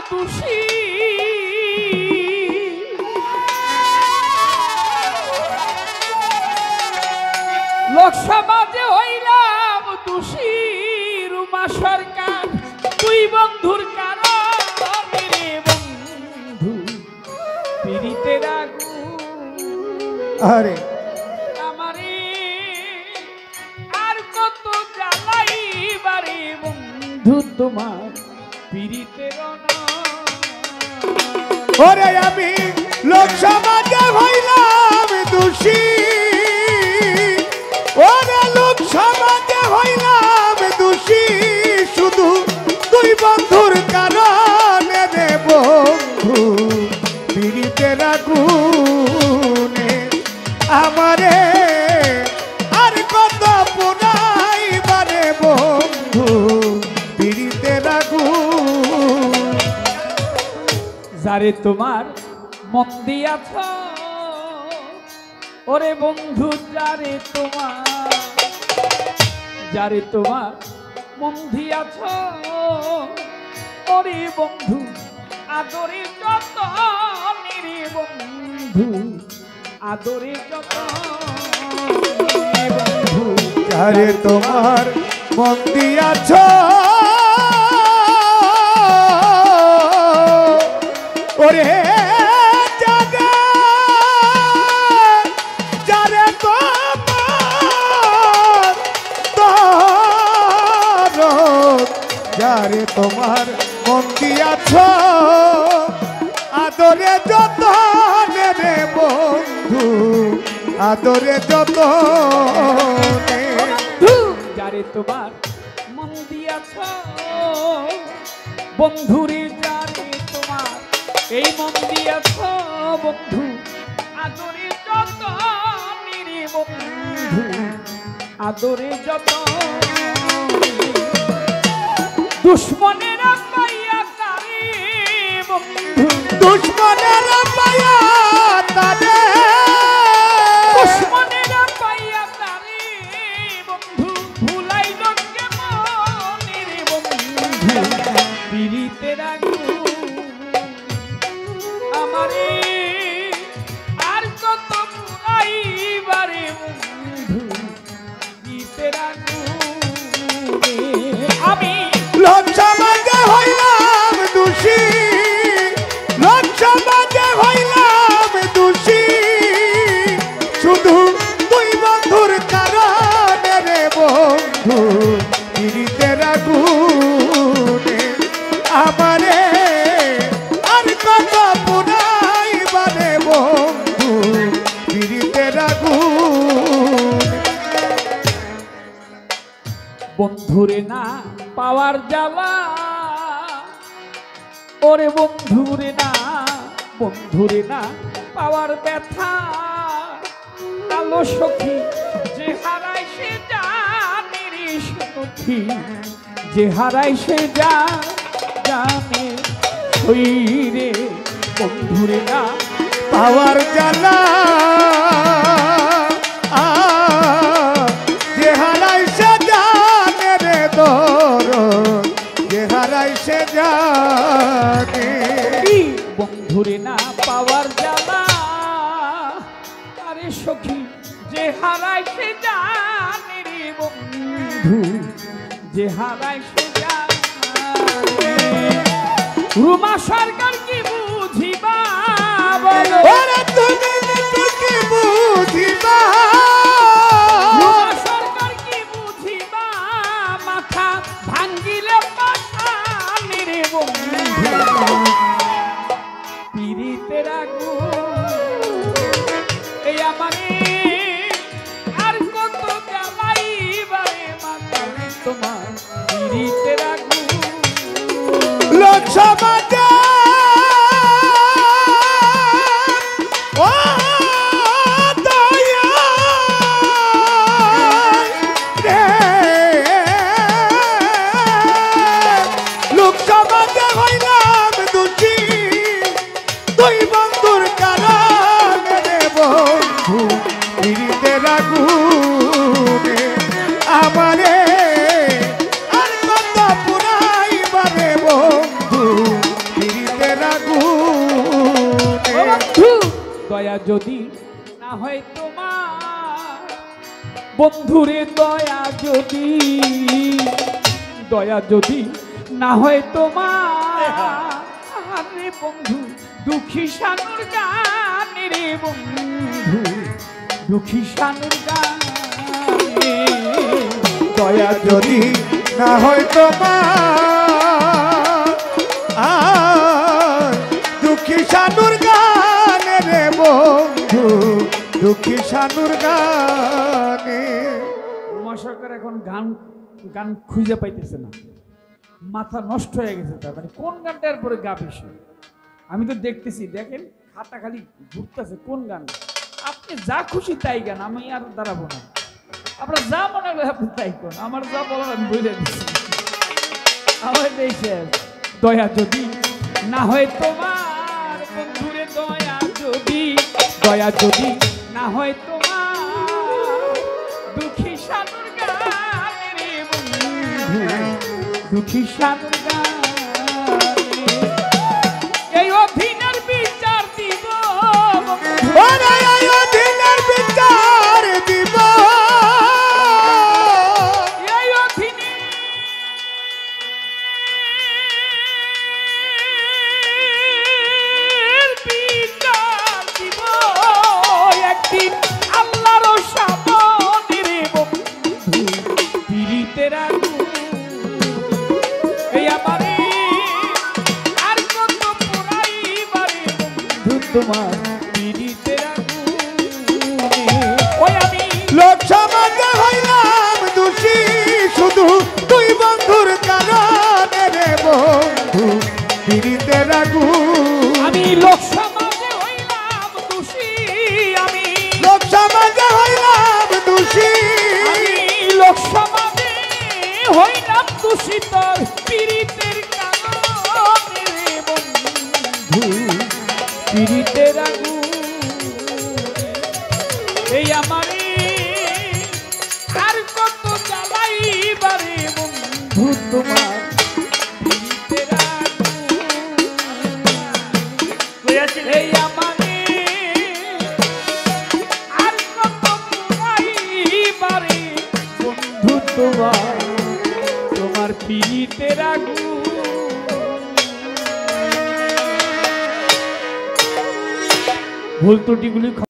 দোষী লোকসমাজে হইলাম দোষী রুমা সরকার তুই বন্ধুর কারণে রে বন্ধু পীড়িতের আগুন আরে আমারে আর কত জ্বালাইবারে বন্ধু তোমার পীড়িতের ওরে আমি লোক সমাজে হইলাম দোষী ওরে লোক সমাজে হইলাম দোষী শুধু তুই বন্ধুর কারণে রে বন্ধু পীড়িতের আগুনে আমারে আর কত পুরাইবারে বন্ধু পীড়িতের আগুন যারে তোমার মন দিয়াছ ওরে বন্ধু যারে তোমার মন দিয়াছ ওরে বন্ধু আদরে যত রে বন্ধু আদরে যত বন্ধু যারে তোমার মন দিয়াছ ওরে যারে যারে তোমার যারে তোমার মন দিয়াছ আদরে যত রে বন্ধু আদরে যত যারে তোমার মন দিয়াছ বন্ধুরে যারে তোমার এই মন দিয়াছ বন্ধু আদরে যত রে বন্ধু আদরে যত দুশ্মনেরা পাইয়া তারে বন্ধু দুশ্মনেরা পাইয়া তারে দুশ্মনেরা পাইয়া তারে বন্ধু ভুলাইল কেমন রে বন্ধু পীড়িতের আগুন আমারে আর কত পুরাইবারে বন্ধু পীড়িতের আগুন আমি লোক সমাজে হইলাম দোষী লোক সমাজে হইলাম দোষী শুধু তুই বন্ধুর কারণে রে বন্ধু পীড়িতের আগুনে আমারে আর কত পুরাইবারে বন্ধু পীড়িতের আগুন বন্ধুরে না পাওয়ার জ্বালা ওরে বন্ধুরে না পাওয়ার ব্যথা কালো সখী যে হারায় সে জানে রে সখী যে হারায় সে জানে শরীরে বন্ধুরে না পাওয়ার জ্বালা যে হারাইছে জানে রে দর যে হারাইছে জানে বন্ধুরে না পাওয়ার জ্বালা আরে সখী যে হারায় সে জানে রে বন্ধু যে হারায় সে জানে রুমা সরকার কি বুঝিবা বলো ওরে তুমি কি বুঝিবা রুমা সরকার কি বুঝিবা মাথা ভাঙ্গিলে পাশানি রে বন্ধু পীড়িতের আগুন এই আমারে আর কত জ্বালাইবারে মাথা তোমার পীড়িতের আগুন লোক সমাজে ও দয়া রে লোক সমাজে হইলাম দোষী তুই বন্ধুর কারণে রে বন্ধু পীড়িতের আগুনে আমারে আর কত পুরাইবারে বন্ধু দয়া যদি না হয় তোমার বন্ধুরে দয়া যদি না হয় তোমার রে বন্ধু দুঃখী সানুর গান রে বন্ধু দুঃখী সানুর গান দয়া যদি না হয় তোমার দুঃখী সানুর গানে রে বন্ধু দুঃখী সানুর গানে। উমা সরকার এখন গান খুঁজে পাইতেছে না, মাথা নষ্ট হয়ে গেছে তার, মানে কোন গানটার পরে গাবে সে। আমি তো দেখতেছি, দেখেন খাতা খালি ঘুরতেছে কোন গান। আপনি যা খুশি তাই গান, আমি আর দাঁড়াবো না। আপনার যা মনে হয় আপনি তাই করুন, আমার যা বলার আমি বলে দিচ্ছি। আমার দেশে দয়া যদি না হয় তোমার বন্ধুরে দয়া যদি না হয় তোমার দুঃখী সানুর গান রে বন্ধু দুঃখী সানুর গান এই অধীনের বিচার দিব অধীনের বিচার দিব এই অধীনের বিচার দিব একদিন আল্লাহর সামনে রে বন্ধু পীড়িতের আগুন এই আমারে আর কত পোড়াইবারে বন্ধু তোমার পীড়িতের আগুনে ওই আমি লোক সমাজে হইলাম দোষী শুধু তুই বন্ধুর কারণে রে বন্ধু পীড়িতের আগুন। আমি লোক সমাজে হইলাম দোষী আমি লোক সমাজে হইলাম দোষী লোক সমাজে হইলাম দোষী তোর পীড়িতের কারণে রে বন্ধু পীড়িতের আগুন এই আমারে আর কত জ্বালাইবারে বন্ধু তোমার পীড়িতের আগুন এই আমারে আর কত পুরাইবারে বন্ধু তোমার পীড়িতের আগুন। ভুল ত্রুটিগুলি